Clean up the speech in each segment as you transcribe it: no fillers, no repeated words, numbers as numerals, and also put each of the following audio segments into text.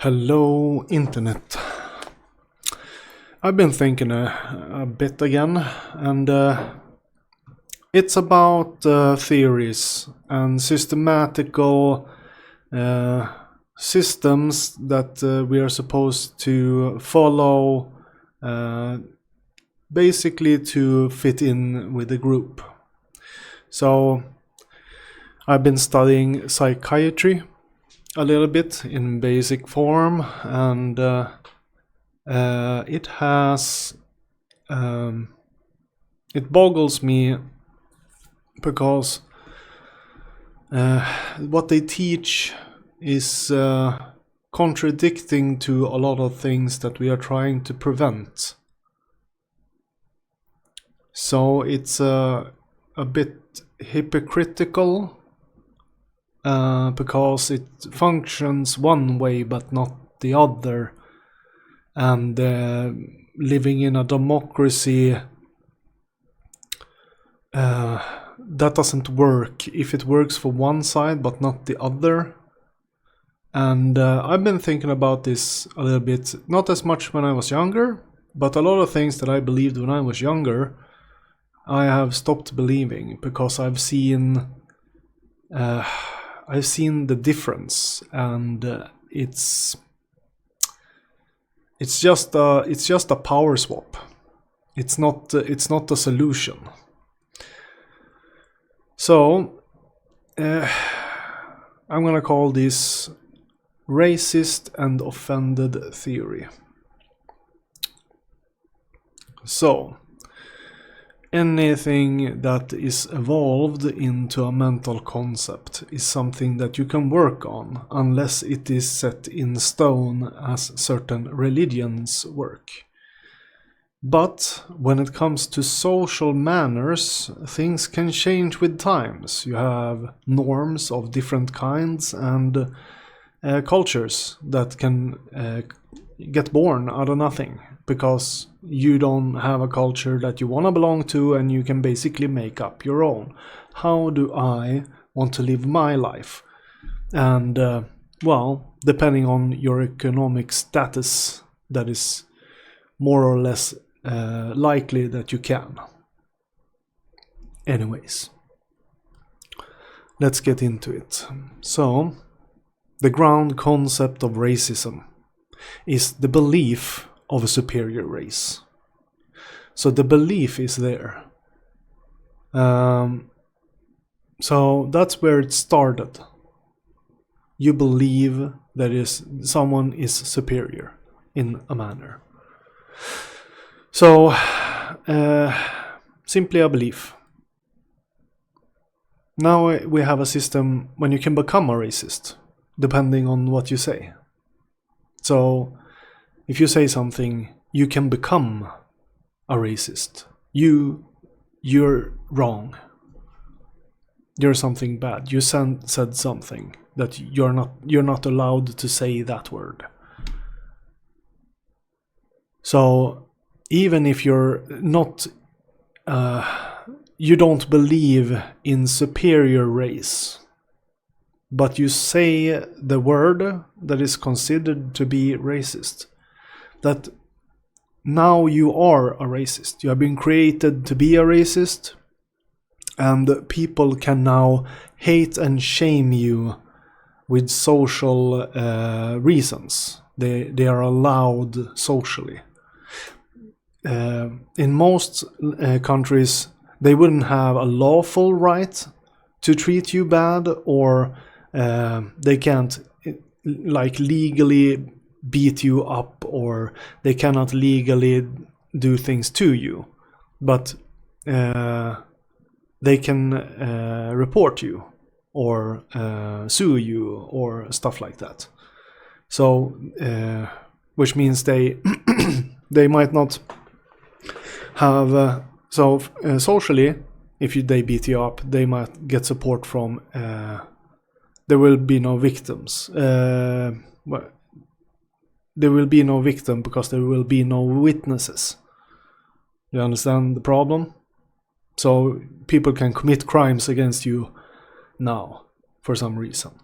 Hello, Internet. I've been thinking a bit again, and it's about theories and systematical systems that we are supposed to follow, basically to fit in with the group. So, I've been studying psychiatry a little bit in basic form, and it has it boggles me because what they teach is contradicting to a lot of things that we are trying to prevent. So it's a bit hypocritical, because it functions one way but not the other, and living in a democracy, that doesn't work if it works for one side but not the other. And I've been thinking about this a little bit, not as much when I was younger, but a lot of things that I believed when I was younger I have stopped believing because I've seen the difference, and it's just a power swap. It's not a solution. So I'm gonna call this racist and offended theory. So, anything that is evolved into a mental concept is something that you can work on unless it is set in stone as certain religions work. But when it comes to social manners, things can change with times. You have norms of different kinds and cultures that can get born out of nothing, because you don't have a culture that you want to belong to, and you can basically make up your own. How do I want to live my life? And well, depending on your economic status, that is more or less likely that you can. Anyways, let's get into it. So, the ground concept of racism is the belief of a superior race. So the belief is there. So that's where it started. You believe that someone is superior in a manner. So simply a belief. Now we have a system when you can become a racist, depending on what you say. So if you say something, you can become a racist. You're wrong. You're something bad. You said something that you're not allowed to say that word. So even if you're not, you don't believe in superior race, but you say the word that is considered to be racist, that now you are a racist. You have been created to be a racist, and people can now hate and shame you with social reasons. They are allowed socially. In most countries, they wouldn't have a lawful right to treat you bad, or they can't legally beat you up, or they cannot legally do things to you, but they can report you or sue you or stuff like that. So which means they they might not have socially, if they beat you up, they might get support from there will be no victims. There will be no victim because there will be no witnesses. You understand the problem? So people can commit crimes against you now for some reason.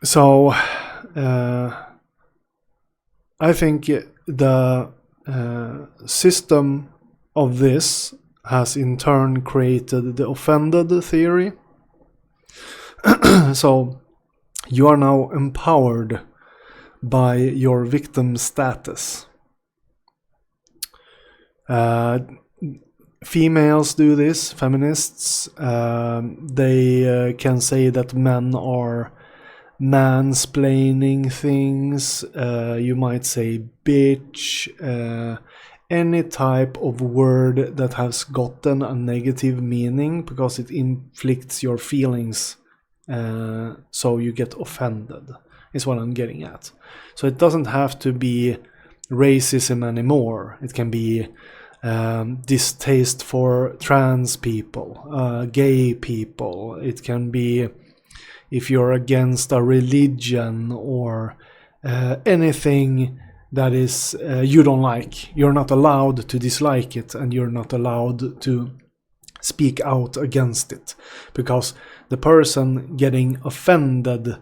So I think the system of this has in turn created the offended theory. So you are now empowered by your victim status. Females do this, feminists. They can say that men are mansplaining things. You might say bitch. Any type of word that has gotten a negative meaning because it inflicts your feelings, so you get offended, is what I'm getting at. So it doesn't have to be racism anymore. It can be distaste for trans people, gay people. It can be if you're against a religion or anything that is you don't like. You're not allowed to dislike it, and you're not allowed to speak out against it, because the person getting offended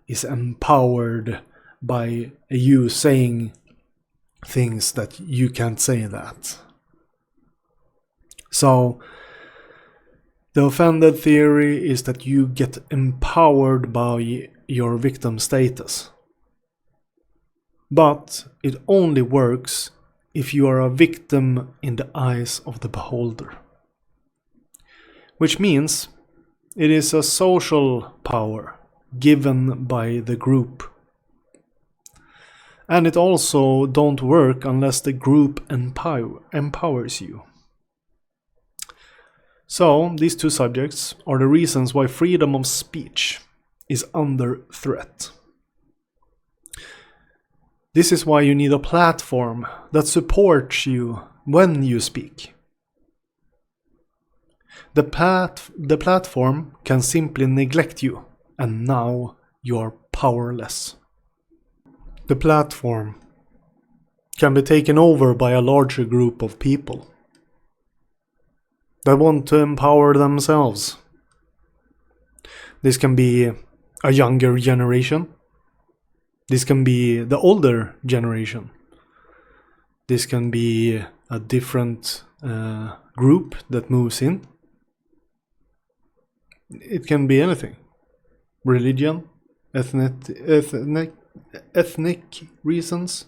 is empowered by you saying things that you can't say that. So the offended theory is that you get empowered by your victim status. But it only works if you are a victim in the eyes of the beholder. Which means it is a social power given by the group. And it also don't work unless the group empowers you. So these two subjects are the reasons why freedom of speech is under threat. This is why you need a platform that supports you when you speak. The platform can simply neglect you, and now you're powerless. The platform can be taken over by a larger group of people that want to empower themselves. This can be a younger generation. This can be the older generation. This can be a different group that moves in. It can be anything. Religion, ethnic reasons,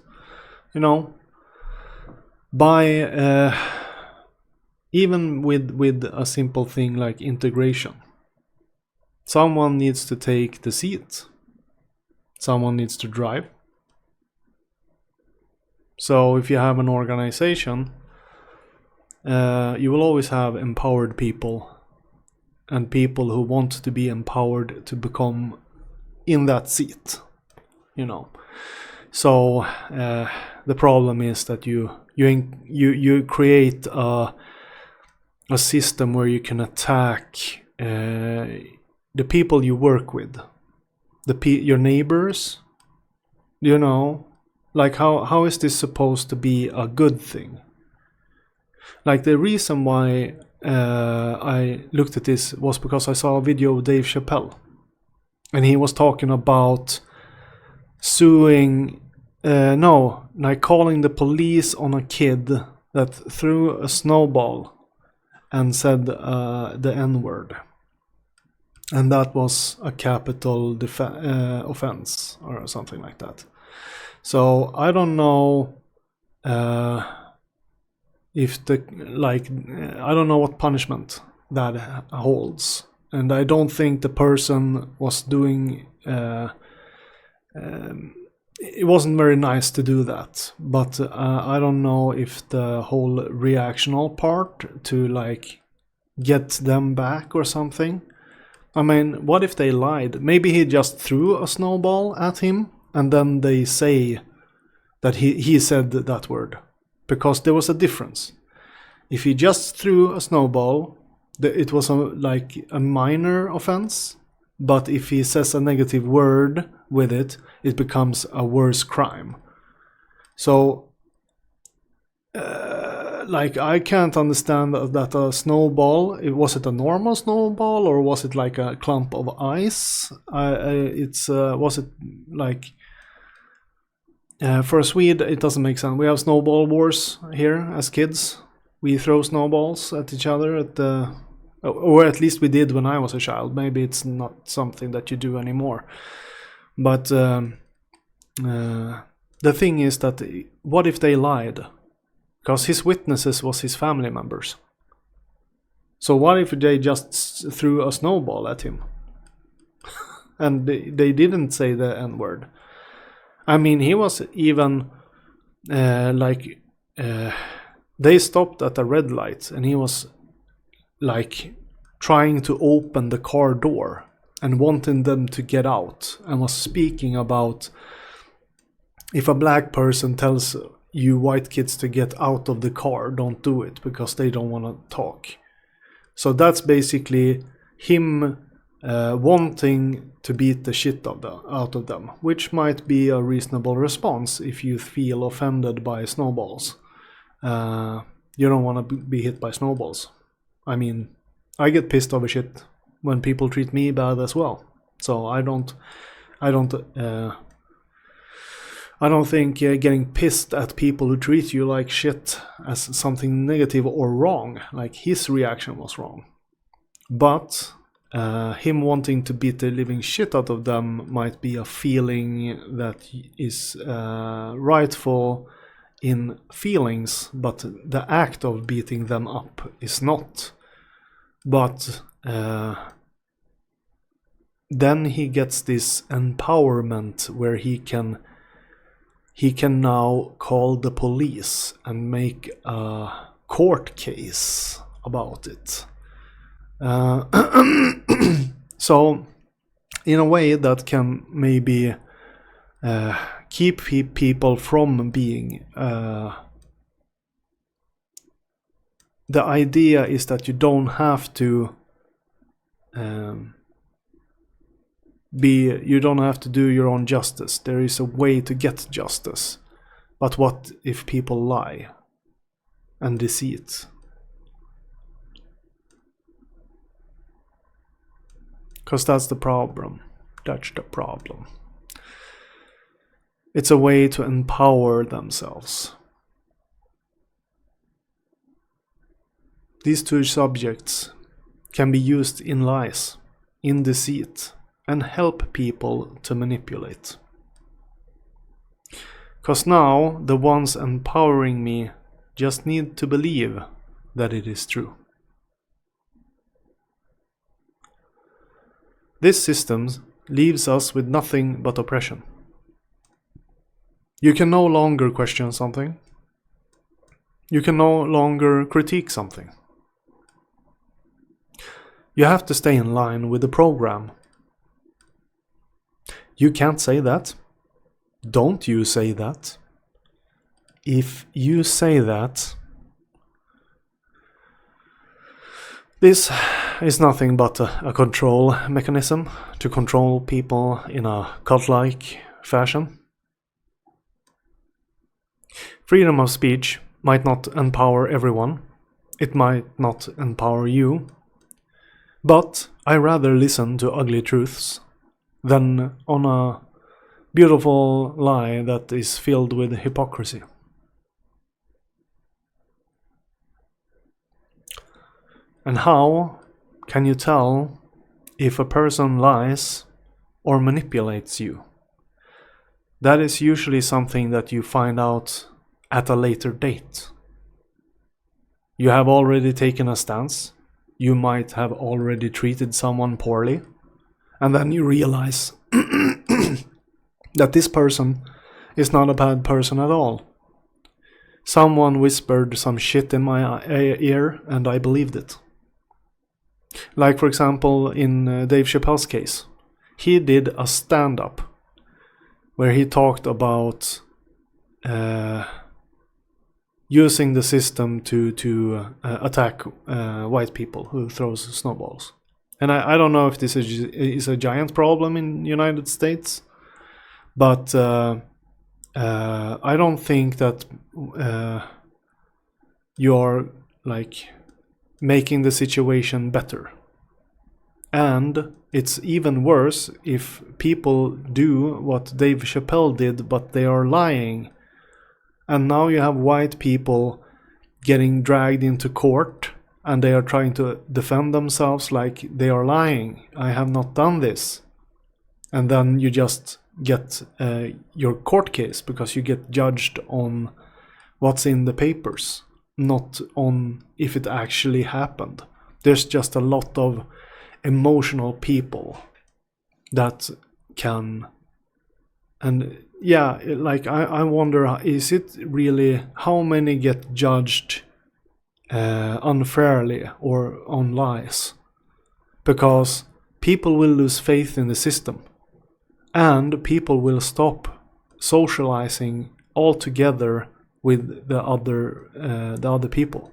by even with a simple thing like integration. Someone needs to take the seat. Someone needs to drive. So if you have an organization, you will always have empowered people and people who want to be empowered to become in that seat, So the problem is that you create a system where you can attack the people you work with, your neighbors. Like how is this supposed to be a good thing? Like the reason why I looked at this was because I saw a video of Dave Chappelle, and he was talking about calling the police on a kid that threw a snowball and said the N-word. And that was a capital offense or something like that. So I don't know I don't know what punishment that holds. And I don't think the person was doing... it wasn't very nice to do that, but I don't know if the whole reactional part to get them back or something. I mean, what if they lied? Maybe he just threw a snowball at him and then they say that he said that word, because there was a difference. If he just threw a snowball, it was a minor offense. But if he says a negative word with it, it becomes a worse crime. So like I can't understand that a snowball. Was it a normal snowball or was it like a clump of ice? Was it like for a Swede? It doesn't make sense. We have snowball wars here as kids. We throw snowballs at each other or at least we did when I was a child. Maybe it's not something that you do anymore. But the thing is that what if they lied? Because his witnesses was his family members. So what if they just threw a snowball at him? And they didn't say the N-word. I mean, he was even they stopped at a red light and he was like trying to open the car door and wanting them to get out, and was speaking about if a black person tells you white kids to get out of the car, don't do it because they don't want to talk. So that's basically him wanting to beat the shit out of them, which might be a reasonable response if you feel offended by snowballs. You don't want to be hit by snowballs. I mean, I get pissed over shit when people treat me bad as well. So I don't think getting pissed at people who treat you like shit as something negative or wrong. Like, his reaction was wrong. But him wanting to beat the living shit out of them might be a feeling that is rightful in feelings, but the act of beating them up is not. But then he gets this empowerment where he can now call the police and make a court case about it. So in a way that can maybe keep people from being the idea is that you don't have to you don't have to do your own justice. There is a way to get justice. But what if people lie and deceit? Because that's the problem. That's the problem. It's a way to empower themselves. These two subjects can be used in lies, in deceit, and help people to manipulate. Because now the ones empowering me just need to believe that it is true. This system leaves us with nothing but oppression. You can no longer question something. You can no longer critique something. You have to stay in line with the program. You can't say that. Don't you say that. If you say that, this is nothing but a control mechanism to control people in a cult-like fashion. Freedom of speech might not empower everyone. It might not empower you. But I rather listen to ugly truths than on a beautiful lie that is filled with hypocrisy. And how can you tell if a person lies or manipulates you? That is usually something that you find out at a later date. You have already taken a stance. You might have already treated someone poorly. And then you realize that this person is not a bad person at all. Someone whispered some shit in my ear and I believed it. Like, for example, in Dave Chappelle's case. He did a stand-up where he talked about using the system to attack white people who throws snowballs. And I don't know if this is a giant problem in the United States, but I don't think that you're like making the situation better. And it's even worse if people do what Dave Chappelle did, but they are lying. And now you have white people getting dragged into court and they are trying to defend themselves like they are lying. I have not done this. And then you just get your court case because you get judged on what's in the papers, not on if it actually happened. There's just a lot of emotional people that can, and yeah, like I wonder, is it really, how many get judged unfairly or on lies? Because people will lose faith in the system, and people will stop socializing altogether with the other people,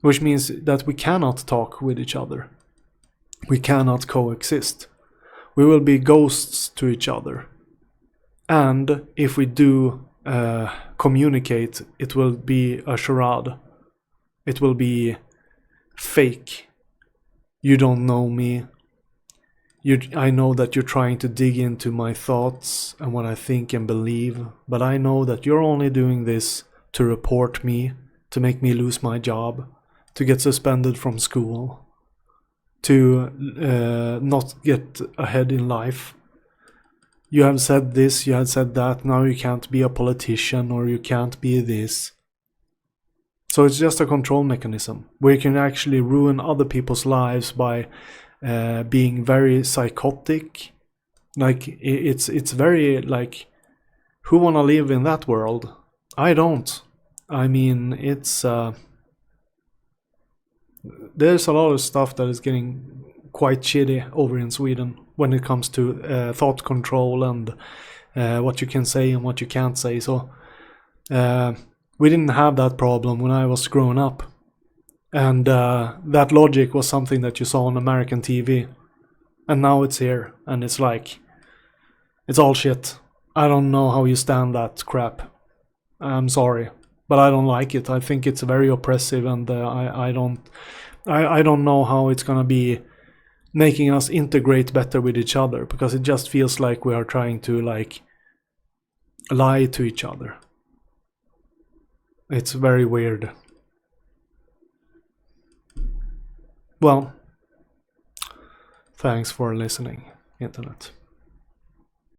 which means that we cannot talk with each other. We cannot coexist. We will be ghosts to each other. And if we do communicate, it will be a charade. It will be fake. You don't know me. I know that you're trying to dig into my thoughts and what I think and believe, but I know that you're only doing this to report me, to make me lose my job, to get suspended from school, to not get ahead in life. You have said this, you have said that, now you can't be a politician or you can't be this. So it's just a control mechanism where you can actually ruin other people's lives by being very psychotic. Like it's very like, who wanna live in that world? I don't. I mean, it's there's a lot of stuff that is getting quite shitty over in Sweden when it comes to thought control and what you can say and what you can't say. So we didn't have that problem when I was growing up. And that logic was something that you saw on American TV. And now it's here. And it's like, it's all shit. I don't know how you stand that crap. I'm sorry. But I don't like it. I think it's very oppressive. And I don't know how it's gonna be making us integrate better with each other. Because it just feels like we are trying to like lie to each other. It's very weird. Well, thanks for listening, Internet.